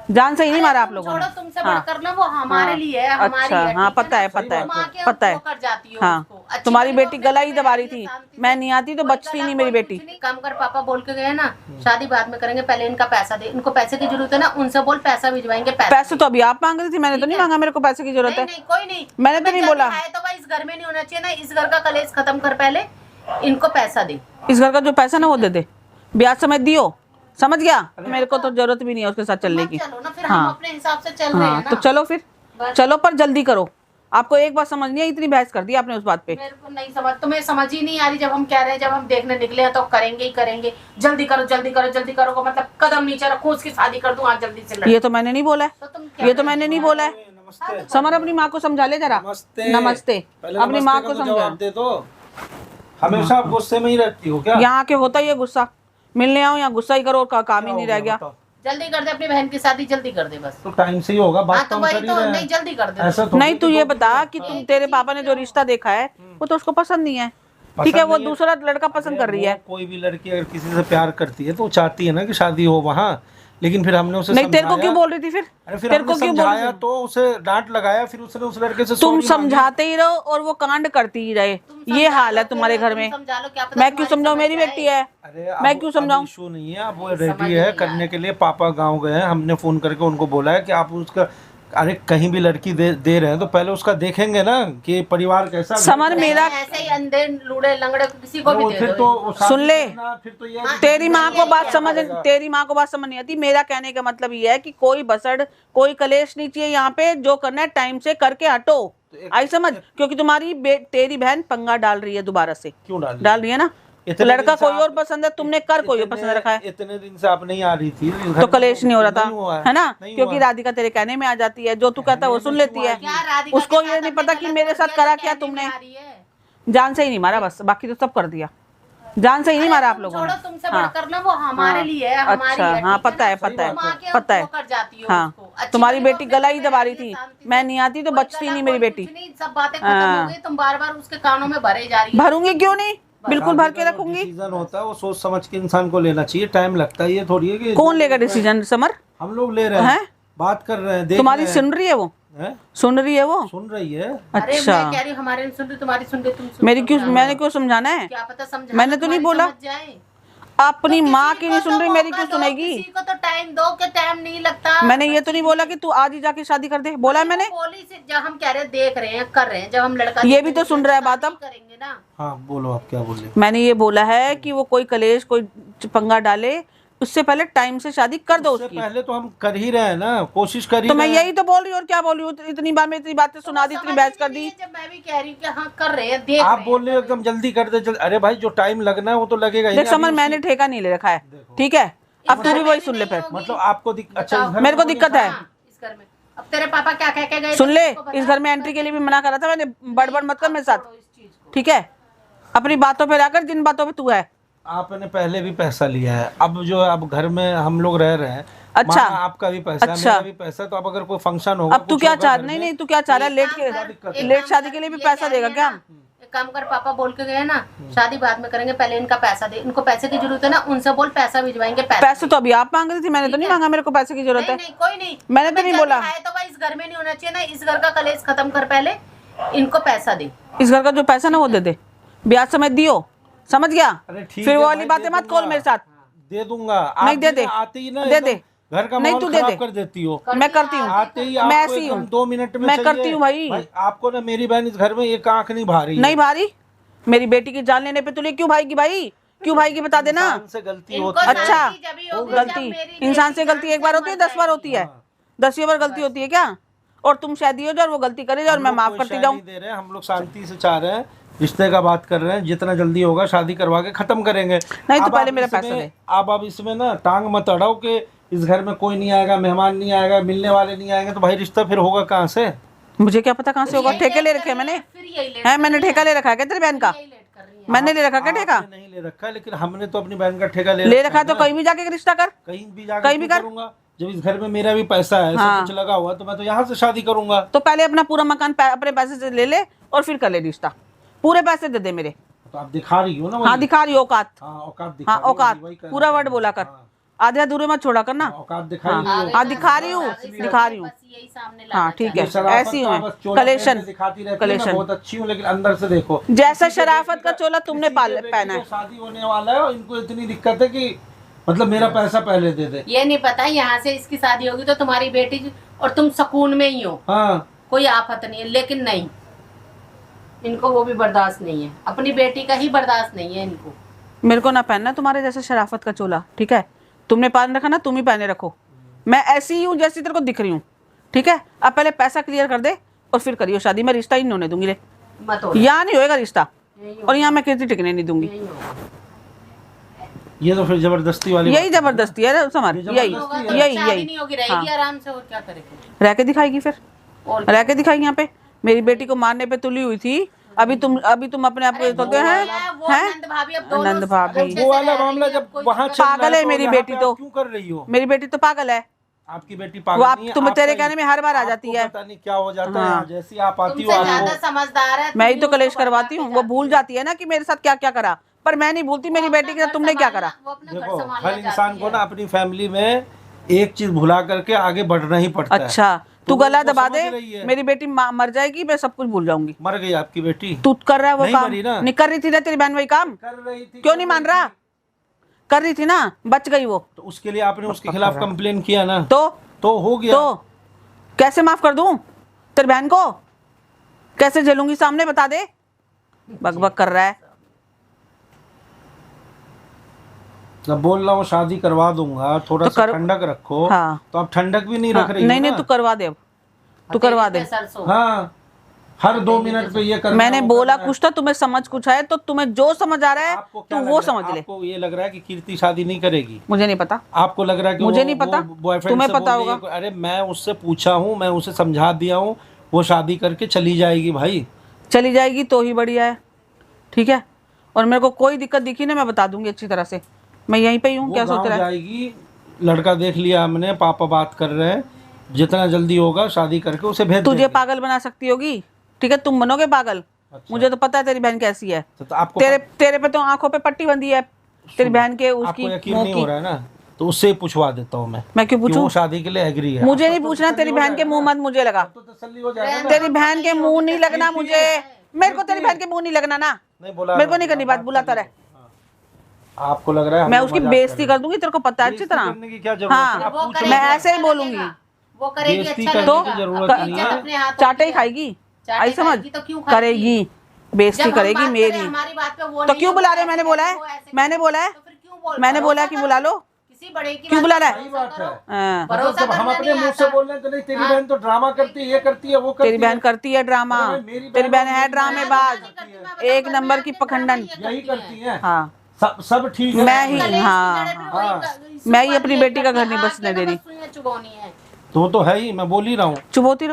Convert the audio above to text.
जान से ही नहीं मारा आप लोगों ने। छोड़ो, तुमसे बढ़कर ना वो हमारे लिए है, हमारी अच्छा, है, हाँ ठीक है पता है, ना? पता है, तुम आके पता है। वो कर जाती हो हाँ, उसको। अच्छी तुम्हारी लगी हो, बेटी अपने गला घर ही में दबा रही रहेंगे थी, शांति से। मैं नहीं आती तो कोई बचती गला, नहीं मेरी कोई बेटी। कुछ नहीं, काम कर, पापा बोल के गए ना शादी बाद में करेंगे, पहले इनका पैसा दे, इनको पैसे की जरूरत है ना, उनसे बोल पैसा भिजवाएंगे। पैसे तो अभी आप मांग रही थी, मैंने तो नहीं मांगा, मेरे को पैसे की जरूरत है। नहीं कोई नहीं, मैंने तो नहीं बोला। है तो भाई इस घर में नहीं होना चाहिए ना, इस घर का कलेश खत्म कर, पहले इनको पैसा दे। इस घर का जो पैसा ना वो दे दे, ब्याज समेत दियो, समझ गया? मेरे को तो जरूरत भी नहीं है उसके साथ चलने की। चलो ना फिर, हम अपने हिसाब से चल रहे हाँ हैं ना। तो चलो फिर, चलो पर जल्दी करो। आपको एक बात समझ नहीं है, इतनी बहस कर दी आपने उस बात पे। मेरे को नहीं समझ, तुम्हें समझ ही नहीं आ रही। जब हम कह रहे हैं, जब हम देखने निकले हैं तो करेंगे ही करेंगे, जल्दी करो जल्दी करो जल्दी करो को मतलब कदम नीचे रखो, उसकी शादी कर दूं आज जल्दी से। ये तो मैंने नहीं बोला है, तो तुम क्या ये तो मैंने नहीं बोला है। समर अपनी माँ को समझा ले जरा। नमस्ते, अपनी माँ को समझा दे दो। हमेशा आप गुस्से में ही रहती हो क्या? यहाँ के होता ही है गुस्सा, मिलने आओ यहाँ गुस्सा ही करो, काम ही नहीं रह गया। जल्दी कर दे, अपनी बहन की शादी जल्दी कर दे बस। तो टाइम से ही होगा, हाँ बात तो हम वही कर ही तो, रहे हैं। नहीं जल्दी कर दे। ऐसा थोड़ी नहीं तू कि ये दो- बता कि तुम, तेरे पापा ने जो रिश्ता देखा है वो तो उसको पसंद नहीं है, ठीक है, वो नहीं है। दूसरा लड़का पसंद कर रही है। कोई भी लड़की अगर किसी से प्यार करती है तो वो चाहती है ना कि शादी हो वहाँ, लेकिन फिर हमने उसे नहीं तेरे को समझाया। क्यों बोल रही थी फिर? अरे फिर तेरे को हमने क्यों बोल रही समझाया थी? तो उसे डांट लगाया, फिर उसने उस लड़के से तुम sorry मांगी। समझाते ही रहो और वो कांड करती ही रहे, ये हाल है तुम्हारे घर में। समझा लो, क्या पता मैं क्यों समझाऊं, मेरी बेटी है, अरे मैं क्यों समझाऊं? इशू नहीं है, अब वो रेडी है करने के लिए। पापा गांव गए हैं, हमने फोन करके उनको बोला है कि आप उसका, अरे कहीं भी लड़की दे रहे हैं तो पहले उसका देखेंगे ना कि परिवार कैसा। समर मेरा, ऐसे ही अंधे लूड़े लंगड़े किसी को भी दे फिर दो। तो सुन ले, फिर तो ये तेरी माँ को बात समझ, तेरी माँ को बात समझ नहीं आती। मेरा कहने का मतलब ये है कि कोई बसड़, कोई कलेश नहीं चाहिए यहाँ पे, जो करना है टाइम से करके हटो। आई समझ, क्योंकि तुम्हारी तेरी बहन पंगा डाल रही है दोबारा से। क्यों डाल रही है ना, लड़का कोई और पसंद है, तुमने कर कोई और पसंद रखा है। इतने दिन से आप नहीं आ रही थी तो कलेश नहीं हो रहा था, है ना, क्योंकि राधिका तेरे कहने में आ जाती है, जो तू कहता है वो सुन लेती है। उसको ये नहीं पता कि मेरे साथ करा क्या तुमने। जान से ही नहीं मारा बस, बाकी तो सब कर दिया। जान से ही नहीं मारा आप लोगों ने। छोड़ो, तुमसे बढ़कर ना वो हमारे लिए है, हमारी अच्छा, है, हाँ ठीक है पता है, ना? पता है, तुम आके पता है। वो कर जाती हो हाँ, उसको। अच्छी तुम्हारी लगी हो, बेटी अपने गला ही घर दबा में रही रहेंगे थी, शांति से। मैं नहीं आती तो कोई बचती गला, नहीं मेरी कोई बेटी। कुछ नहीं, सब बातें खत्म हो गई, तुम बार बार उसके कानों में भरे जा रही है। भरूंगी क्यों नहीं, बिल्कुल भर के रखूंगी। डिसीजन होता है वो सोच समझ के इंसान को लेना चाहिए, टाइम लगता है, ये थोड़ी है कि कौन लेगा डिसीजन समर? हम लोग ले रहे हैं, बात कर रहे हैं, देख तुम्हारी रहे हैं। सुन रही है वो, हैं? सुन रही है वो, सुन रही है। अरे अच्छा। मैं कह रही हूँ हमारे नहीं सुन रही, तुम्हारी सुन रही, तुम सुन मेरी क्यों, समझाओ। मैंने क्यों समझाना है? क्या पता समझा, मैंने तो नहीं बोला। अपनी माँ की नहीं सुन रही, मेरी क्यों सुनेगी? किसी को तो टाइम दो, के टाइम नहीं लगता। मैंने ये तो नहीं बोला कि तू आज ही जाके शादी कर दे, बोला है मैंने? बोली से जब हम कह रहे हैं, देख रहे हैं, कर रहे हैं, जब हम लड़का ये भी तो सुन रहा है बात अब। करेंगे ना। हाँ बोलो, आप क्या बोले? मैंने ये बोला है कि वो कोई कलेश, कोई पंगा डाले, उससे पहले टाइम से शादी कर दो उससे उसकी। पहले तो हम कर ही रहे हैं ना, कोशिश कर ही तो मैं रहे हैं। यही तो बोल रही हूँ, और क्या बोल रही हूँ? इतनी बार में इतनी बातें सुना दी, इतनी बहस कर दी। जब मैं भी कह रही हूँ कि हाँ कर रहे हैं, देख आप रहे बोल रहे हो एकदम जल्दी कर दे, अरे भाई जो टाइम लगना है वो तो लगेगा ही देख ना। समर, मैंने ठेका नहीं ले रखा है, ठीक है, अब तू भी वही सुन ले फिर। मतलब आपको अच्छा इस घर मेरे को में दिक्कत है, इस घर में। अब तेरे पापा क्या कह के गए? सुन ले, इस घर में एंट्री के लिए भी मना करा था मैंने, बड़बड़ मत कर मेरे साथ, ठीक है? अपनी बातों पे आकर, जिन बातों पे तू है। आपने पहले भी पैसा लिया है, अब जो है अब घर में हम लोग रह रहे हैं। अच्छा, आपका भी पैसा है, अच्छा। मेरा भी पैसा है, तो अब अगर कोई फंक्शन होगा, अब तू क्या चाह, नहीं नहीं, तू क्या चाह रहा है? लेट शादी के लिए भी पैसा देगा क्या? एक काम कर, पापा बोल के गए ना शादी बाद में करेंगे, पहले इनका पैसा दे, इनको पैसे की जरूरत है ना, उनसे बोल पैसा भिजवाएंगे। पैसे तो अभी आप मांग रही थी, मैंने तो नहीं मांगा, मेरे को पैसे की जरूरत है। नहीं कोई नहीं, मैंने तो नहीं बोला। है तो भाई इस घर में नहीं होना चाहिए ना, इस घर का कलेश खत्म कर, पहले इनको पैसा दे। इस घर का जो पैसा ना वो दे दे, ब्याज समेत दियो, समझ गया? फिर वो वाली बातें मत खोल मेरे साथ। दे दूंगा, नहीं दे दे, आते ही ना दे दे, घर का नहीं तू दे दे, कर देती हो। मैं करती हूँ, आते ही मैं आपको ऐसी हूँ, 2 मिनट में मैं चाहिए। करती हूँ भाई। आपको ना मेरी बहन इस घर में एक आंख नहीं भारी, नहीं भारी, मेरी बेटी की जान लेने पे तुझे क्यों भाईगी भाई, क्यों भाईगी बता देना। से गलती होती है। अच्छा, गलती इंसान से गलती एक बार होती है, 10 बार होती है? 10वीं बार गलती होती है क्या? और तुम शादी हो जाओ और वो गलती करे जाओ और मैं माफ करती जाऊँ? दे रहे हैं हम लोग, शांति से चाह रहे हैं, रिश्ते का बात कर रहे हैं, जितना जल्दी होगा शादी करवा के खत्म करेंगे। नहीं तो अब पहले आप मेरा इसमें- पैसा दे। अब इसमें ना टांग मत अड़ाओ कि इस घर में कोई नहीं आएगा, मेहमान नहीं आएगा, मिलने वाले नहीं आएंगे, तो भाई रिश्ता फिर होगा कहाँ से? मुझे क्या पता कहाँ से होगा? ठेके ले रखे हैं मैंने, है मैंने ठेका ले रखा है क्या तेरी बहन का? मैंने ले रखा क्या ठेका? आपने नहीं ले रखा, लेकिन हमने तो अपनी बहन का ठेका ले रखा है तो कहीं भी जाके रिश्ता कर, कहीं भी जाकर कहीं भी कर। करूंगा। जब इस घर में मेरा भी पैसा है, हाँ। सब कुछ लगा हुआ, तो मैं तो यहाँ से शादी करूंगा। तो पहले अपना पूरा मकान अपने पैसे से ले ले और फिर कर ले रिश्ता, पूरे पैसे दे दे मेरे। तो आप दिखा रही हो ना, हाँ दिखा रही हो औकात, हाँ औकात दिखा हाँ रही हो, औकात, वही कर पूरा रही वर्ड हो। बोला कर, हाँ। आधे अधूरे मत छोड़ा करना। औकात दिखाई हाँ दिखा रही हूँ, दिखा रही हूँ। बस यही सामने ला हाँ ठीक है, शराफत ऐसी हूँ का मैं। बस चोला कलेक्शन पहन के दिखाती रहती है, मैं कलेक्शन बहुत अच्छी हूँ, लेकिन अंदर से देखो जैसा किसी के शराफत बेटी का चोला तुमने किसी के बेटी पहना को है। शादी होने वाला है और इनको इतनी दिक्कत है कि मतलब मेरा पैसा पहले दे दे। ये नहीं पता यहाँ से इसकी शादी होगी तो तुम्हारी बेटी और तुम सुकून में ही हो, हाँ कोई आफत नहीं है। लेकिन नहीं, इनको वो भी बर्दाश्त नहीं है, अपनी बेटी का ही बर्दाश्त नहीं है इनको। मेरे को ना पहनना तुम्हारे जैसा शराफत का चोला, ठीक है? तुमने पहन रखा ना, तुम ही पहने रखो। मैं ऐसी ही हूँ जैसी तेरे को दिख रही हूँ, ठीक है? अब पहले पैसा क्लियर कर दे और फिर करियो शादी। मैं रिश्ता ही नहीं होने दूंगी रे, मत हो, यहाँ नहीं होएगा रिश्ता, यही और यहाँ मैं किसी टिकने नहीं दूंगी। यही होगा। ये तो फिर जबरदस्ती वाली यही जबरदस्ती है समझ, यही होगा तो यही शादी यही नहीं होगी, रहेगी आराम से, और क्या करेगी। रह के दिखाएगी, फिर और रह के दिखाएगी। यहाँ पे मेरी बेटी को मारने पे तुली हुई थी, अभी तुम अपने आप को तो क्या है? वो नंद भाभी, अब दोनों नंद भाभी अच्छे से वो वाला रह रही मामला है, जब कोई वहाँ चल पागल रहा है मेरी यहाँ बेटी पे तो। आप क्यों कर रही हो? मेरी बेटी तो पागल है, आपकी बेटी वो पागल आप नहीं है, तुम तेरे आपका कहने में हर बार आ जाती आपको है। पता नहीं क्या हो जाता है हाँ। यहाँ, जैसी आप आती हो तुमसे ज्यादा आपको समझदार है। मैं ही तुम तो उसको कलेश करवाती हूँ, वो बताते भूल जाती है ना कि मेरे साथ क्या क्या करा, पर मैं नहीं भूलती मेरी बेटी के साथ तुमने क्या करा। वो अपना घर देखो संभालना हर इंसान चाहती को है। ना अपनी फैमिली में एक चीज भुला करके आगे बढ़ना ही पड़ता है। अच्छा तू तो गला वो दबा समझ दे, रही है। मेरी बेटी मर जाएगी, मैं सब कुछ भूल जाऊंगी। मर गई आपकी बेटी? तू कर रहा है वो नहीं काम, मरी ना। नहीं कर रही थी ना तेरी बहन वही काम? कर रही थी, क्यों नहीं मान रहा? कर रही थी ना, बच गई वो तो उसके लिए आपने उसके खिलाफ कंप्लेन किया ना, तो हो गया। तो कैसे माफ कर दूं तेरी बहन को? कैसे झेलूंगी सामने, बता दे। बक बक कर रहा है। मैं बोल रहा हूँ शादी करवा दूंगा, थोड़ा तो सा कर- ठंडक रखो। हाँ। तो आप ठंडक भी नहीं रख रही नहीं हो नहीं ना। तू करवा दे, अब तू करवा दे। सरसों हाँ, हर 2 मिनट पे ये करना मैंने वो बोला करना है। कुछ था, तुम्हें समझ कुछ है तो तुम्हें जो समझ आ रहा है आपको तू क्या वो लग रहा है? समझ ले। आपको ये लग रहा है कि कीर्ति शादी नहीं करेगी? मुझे नहीं पता, आपको लग रहा है कि मुझे वो- नहीं पता, वो boyfriend तुम्हें से पता बोल रही है होगा। कि अरे मैं उससे पूछा हूँ, मैं उसे समझा दिया हूँ, वो शादी करके चली जाएगी भाई। चली जाएगी तो ही बढ़िया है, ठीक है? और मेरे को कोई दिक्कत दिखी ना, मैं बता दूंगी अच्छी तरह से। मैं यहीं पे ही हूँ, वो क्या सोच गाँव रहा है? जाएगी, लड़का देख लिया हमने, पापा बात कर रहे हैं, जितना जल्दी होगा शादी करके उसे भेज तुझे देंगे। पागल बना सकती होगी, ठीक है? तुम बनोगे पागल। अच्छा। मुझे तो पता है तेरी बहन कैसी है। तो आपको तेरे पे तो आंखों पे पट्टी बंधी है तेरी बहन के, उसकी आपको यकीन मुंह नहीं हो की। रहा है ना, तो उससे ही पूछवा देता हूँ मैं मैं क्यों कि पूछूं? वो शादी के लिए एग्री है। मुझे आपका नहीं तो पूछना, तसल्ली तेरी हो बहन के जाएगा मुंह ना। मत मुझे लगा। तो तसल्ली हो जाएगा ना। तेरी बहन के मुंह नहीं लगना मुझे, मेरे को तेरी बहन के मुंह नहीं लगना ना। नहीं बोला, मेरे को नहीं करनी बात, बुलाता रहे। आपको लग रहा है मैं हम उसकी मजाक बेइज्जती कर कर दूंगी, तेरे को पता है अच्छी बेइज्जती तरह। करने की क्या जरूरत हाँ, है? आप वो पूछो। करेगी, मैं ऐसे ही अच्छा बोलूंगी। लगेगा। वो करेगी, बेइज्जती अच्छा करने की लगेगा। जरूरत क- नहीं इज्जत है। अपने हाथों चाटे की ही है। खाएगी, चाटे आई समझ, खाएगी तो क्यों खाएगी? करेगी, बेइज्जती जब हम करेगी बात मेरी। करें, हमारी बात पे वो तो नहीं क्यों है, बुला वो रहे हैं? मैंने ऐसे बोला करे, है, वो ऐसे मैंने करे। बोला है, तो फिर क्यों बोल, मैंने बोला है भरोसा कि करो। बुला लो। किसी बड़े की क्यों बुला रहा है? सही बात है। हाँ, भरोसा जब हम करना अपने नहीं मुंह से आता। बोल रहे हैं तो नहीं, तेरी बहन तो ड्रामा करती है, ये करती है, वो करती तेरी बहन करती है ड्रामा, अरे भाई, मेरी तेरी बहन है मेरी ड्रामेबाज, नहीं करती, मैं बताऊं, एक घर नंबर में की आके पखंडन। ड्रामा यही करती है। हाँ, सब ठीक है। मैं ही- कलेश की हाँ, जड़ें भी वही हाँ। कर- मैं ही सुबह अपनी ये बेटी का घर करती नहीं है, बसने आके दे ना रही। बस सुइयां चुभौनी है। तो है ही, मैं बोल ही रहा हूँ। चुप होती रहो।